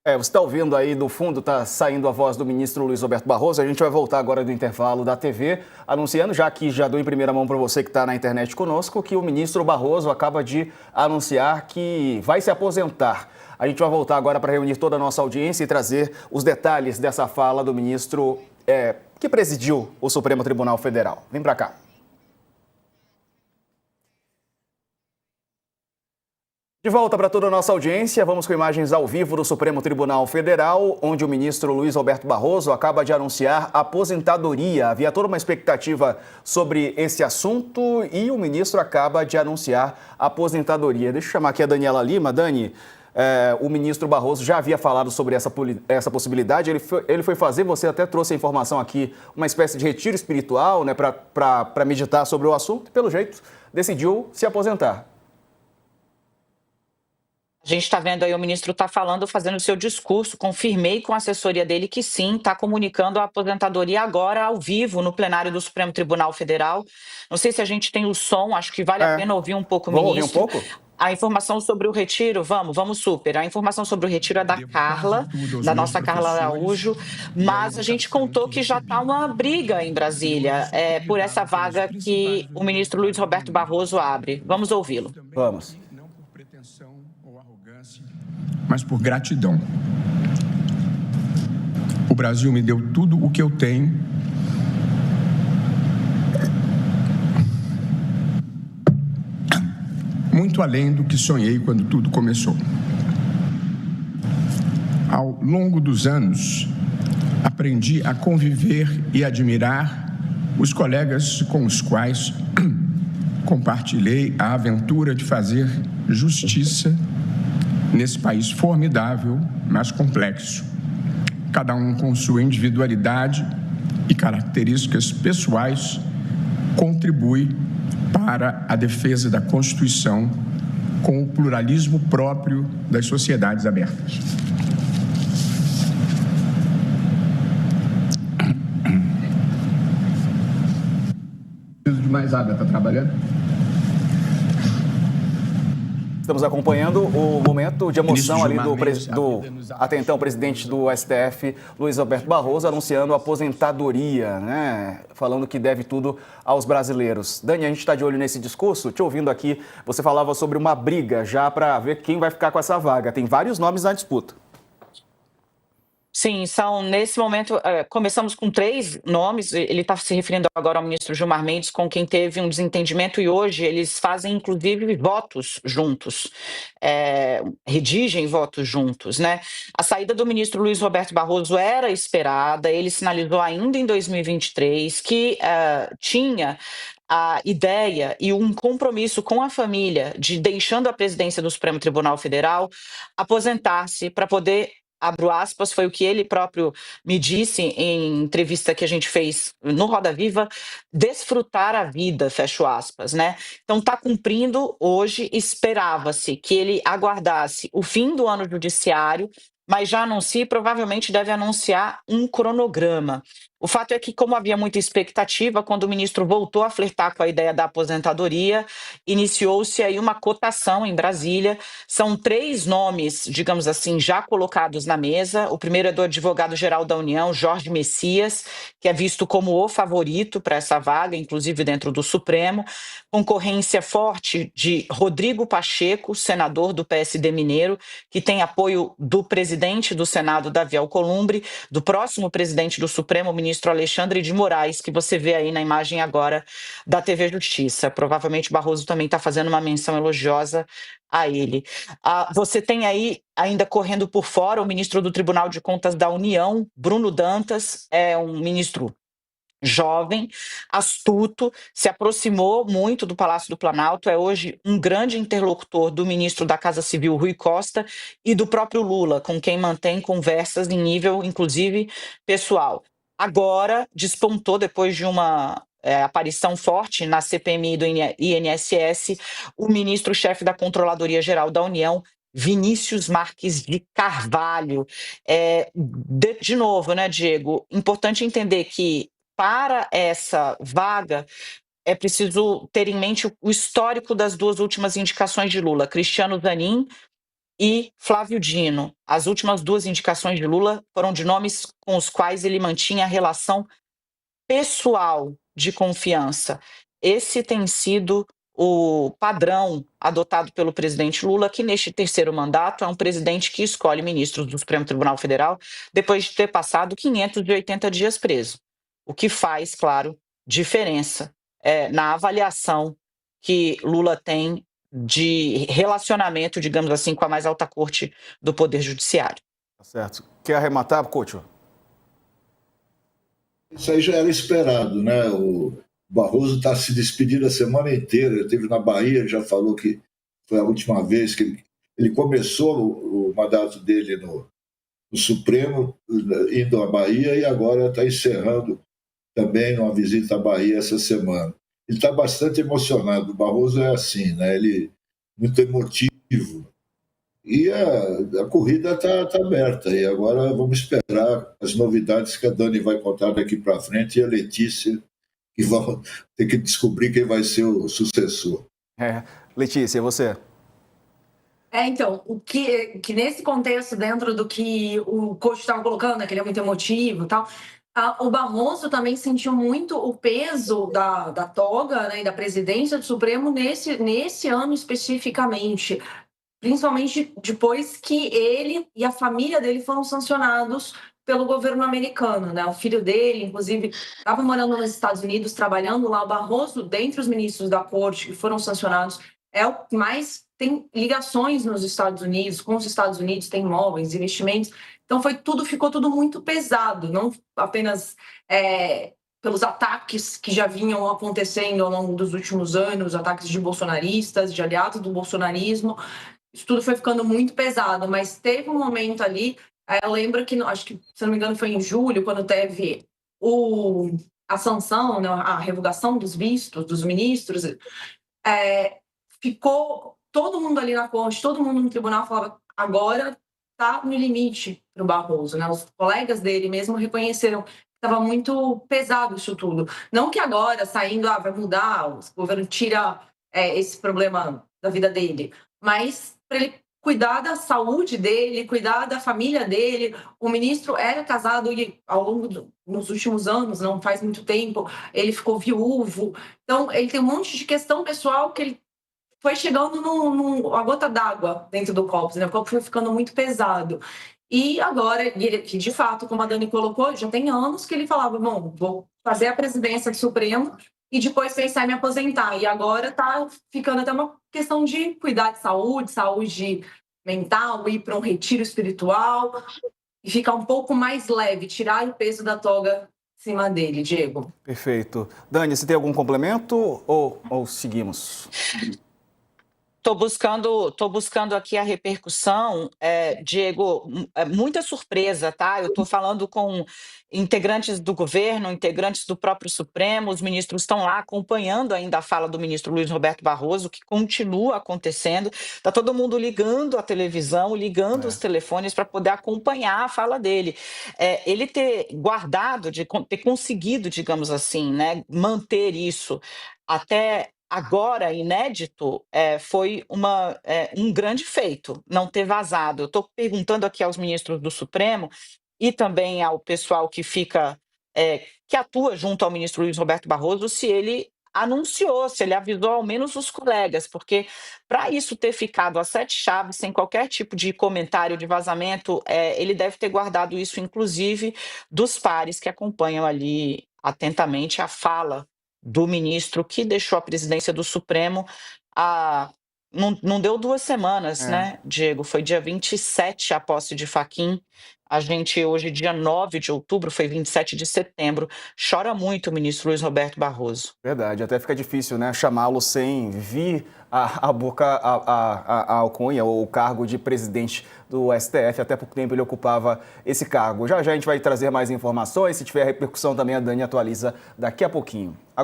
Você está ouvindo aí do fundo, está saindo a voz do ministro Luiz Roberto Barroso. A gente vai voltar agora do intervalo da TV, anunciando, já que já dou em primeira mão para você que está na internet conosco, que o ministro Barroso acaba de anunciar que vai se aposentar. A gente vai voltar agora para reunir toda a nossa audiência e trazer os detalhes dessa fala do ministro que presidiu o Supremo Tribunal Federal. Vem para cá. De volta para toda a nossa audiência, vamos com imagens ao vivo do Supremo Tribunal Federal, onde o ministro Luiz Roberto Barroso acaba de anunciar aposentadoria. Havia toda uma expectativa sobre esse assunto e o ministro acaba de anunciar aposentadoria. Deixa eu chamar aqui a Daniela Lima. Dani, o ministro Barroso já havia falado sobre essa possibilidade, ele foi fazer, você até trouxe a informação aqui, uma espécie de retiro espiritual, né, para meditar sobre o assunto e, pelo jeito, decidiu se aposentar. A gente está vendo aí, o ministro está falando, fazendo o seu discurso, confirmei com a assessoria dele que sim, está comunicando a aposentadoria agora ao vivo no plenário do Supremo Tribunal Federal. Não sei se a gente tem o som, acho que vale a pena ouvir um pouco o Vamos ministro. ouvir um pouco? A informação sobre o retiro, vamos super. A informação sobre o retiro é da Carla, da nossa Carla Araújo, mas a gente contou que já está uma briga em Brasília por essa vaga que o ministro Luiz Roberto Barroso abre. Vamos ouvi-lo. Vamos. Mas por gratidão. O Brasil me deu tudo o que eu tenho. Muito além do que sonhei quando tudo começou. Ao longo dos anos, aprendi a conviver e admirar os colegas com os quais compartilhei a aventura de fazer justiça nesse país formidável, mas complexo, cada um com sua individualidade e características pessoais, contribui para a defesa da Constituição com o pluralismo próprio das sociedades abertas. Preciso de mais água, está trabalhando? Estamos acompanhando o momento de emoção ali do até então presidente do STF, Luiz Roberto Barroso, anunciando a aposentadoria, né? Falando que deve tudo aos brasileiros. Dani, a gente está de olho nesse discurso. Te ouvindo aqui, você falava sobre uma briga já para ver quem vai ficar com essa vaga. Tem vários nomes na disputa. Sim, nesse momento, começamos com 3 nomes, ele está se referindo agora ao ministro Gilmar Mendes, com quem teve um desentendimento, e hoje eles fazem, inclusive, votos juntos, redigem votos juntos, né? A saída do ministro Luiz Roberto Barroso era esperada, ele sinalizou ainda em 2023 que tinha a ideia e um compromisso com a família de, deixando a presidência do Supremo Tribunal Federal, aposentar-se para poder, abro aspas, foi o que ele próprio me disse em entrevista que a gente fez no Roda Viva, desfrutar a vida, fecho aspas, né? Então está cumprindo hoje, esperava-se que ele aguardasse o fim do ano judiciário, mas já anuncia, provavelmente deve anunciar um cronograma. O fato é que, como havia muita expectativa, quando o ministro voltou a flertar com a ideia da aposentadoria, iniciou-se aí uma cotação em Brasília. São 3 nomes, digamos assim, já colocados na mesa. O primeiro é do advogado-geral da União, Jorge Messias, que é visto como o favorito para essa vaga, inclusive dentro do Supremo. Concorrência forte de Rodrigo Pacheco, senador do PSD mineiro, que tem apoio do presidente do Senado, Davi Alcolumbre, do próximo presidente do Supremo, ministro Alexandre de Moraes, que você vê aí na imagem agora da TV Justiça. Provavelmente Barroso também está fazendo uma menção elogiosa a ele. Você tem aí, ainda correndo por fora, o ministro do Tribunal de Contas da União, Bruno Dantas, é um ministro jovem, astuto, se aproximou muito do Palácio do Planalto, é hoje um grande interlocutor do ministro da Casa Civil, Rui Costa, e do próprio Lula, com quem mantém conversas em nível, inclusive, pessoal. Agora, despontou, depois de uma aparição forte na CPMI do INSS, o ministro-chefe da Controladoria Geral da União, Vinícius Marques de Carvalho. De novo, né, Diego? Importante entender que, para essa vaga, é preciso ter em mente o histórico das 2 últimas indicações de Lula, Cristiano Zanin e Flávio Dino. As últimas duas indicações de Lula foram de nomes com os quais ele mantinha relação pessoal de confiança. Esse tem sido o padrão adotado pelo presidente Lula, que neste terceiro mandato é um presidente que escolhe ministros do Supremo Tribunal Federal depois de ter passado 580 dias preso. O que faz, claro, diferença na avaliação que Lula tem de relacionamento, digamos assim, com a mais alta corte do Poder Judiciário. Tá certo. Quer arrematar, Couto? Isso aí já era esperado, né? O Barroso está se despedindo a semana inteira. Ele esteve na Bahia, ele já falou que foi a última vez que ele começou o mandato dele no Supremo, indo à Bahia, e agora está encerrando também uma visita à Bahia essa semana. Ele está bastante emocionado. O Barroso é assim, né? Ele muito emotivo. E a corrida está aberta. E agora vamos esperar as novidades que a Dani vai contar daqui para frente e a Letícia, que vão ter que descobrir quem vai ser o sucessor. Letícia, e você? Então, o que nesse contexto, dentro do que o coach estava colocando, né, que ele é muito emotivo e tal, o Barroso também sentiu muito o peso da toga, né, e da presidência do Supremo nesse ano especificamente, principalmente depois que ele e a família dele foram sancionados pelo governo americano, né? O filho dele, inclusive, estava morando nos Estados Unidos, trabalhando lá. O Barroso, dentre os ministros da corte que foram sancionados, é o que mais tem ligações nos Estados Unidos, com os Estados Unidos, tem imóveis, investimentos. Então, ficou tudo muito pesado, não apenas pelos ataques que já vinham acontecendo ao longo dos últimos anos, ataques de bolsonaristas, de aliados do bolsonarismo. Isso tudo foi ficando muito pesado, mas teve um momento ali, eu lembro que, acho que, se não me engano, foi em julho, quando teve a sanção, né, a revogação dos vistos dos ministros, ficou todo mundo ali na corte, todo mundo no tribunal falava, agora está no limite para o Barroso, né? Os colegas dele mesmo reconheceram que estava muito pesado isso tudo. Não que agora, saindo, vai mudar, o governo tira esse problema da vida dele, mas para ele cuidar da saúde dele, cuidar da família dele. O ministro era casado e ao longo nos últimos anos, não faz muito tempo, ele ficou viúvo. Então, ele tem um monte de questão pessoal que ele foi chegando a gota d'água dentro do copo, né? O copo foi ficando muito pesado. E agora, que de fato, como a Dani colocou, já tem anos que ele falava, bom, vou fazer a presidência do Supremo e depois pensar em me aposentar. E agora está ficando até uma questão de cuidar de saúde mental, ir para um retiro espiritual e ficar um pouco mais leve, tirar o peso da toga em cima dele, Diego. Perfeito. Dani, você tem algum complemento ou seguimos? Tô buscando aqui a repercussão, Diego, muita surpresa, tá? Eu estou falando com integrantes do governo, integrantes do próprio Supremo, os ministros estão lá acompanhando ainda a fala do ministro Luiz Roberto Barroso, que continua acontecendo. Está todo mundo ligando a televisão, ligando os telefones para poder acompanhar a fala dele. Ele ter guardado, ter conseguido, digamos assim, né, manter isso até agora, inédito, foi um grande feito não ter vazado. Eu estou perguntando aqui aos ministros do Supremo e também ao pessoal que que atua junto ao ministro Luiz Roberto Barroso, se ele anunciou, se ele avisou ao menos os colegas, porque para isso ter ficado a sete chaves, sem qualquer tipo de comentário de vazamento, ele deve ter guardado isso, inclusive, dos pares que acompanham ali atentamente a fala do ministro que deixou a presidência do Supremo não deu 2 semanas, né, Diego? Foi dia 27 a posse de Fachin. A gente, hoje, dia 9 de outubro, foi 27 de setembro. Chora muito o ministro Luiz Roberto Barroso. Verdade, até fica difícil, né, chamá-lo sem vir a boca a alcunha ou o cargo de presidente do STF. Até pouco tempo ele ocupava esse cargo. Já a gente vai trazer mais informações. Se tiver repercussão também, a Dani atualiza daqui a pouquinho.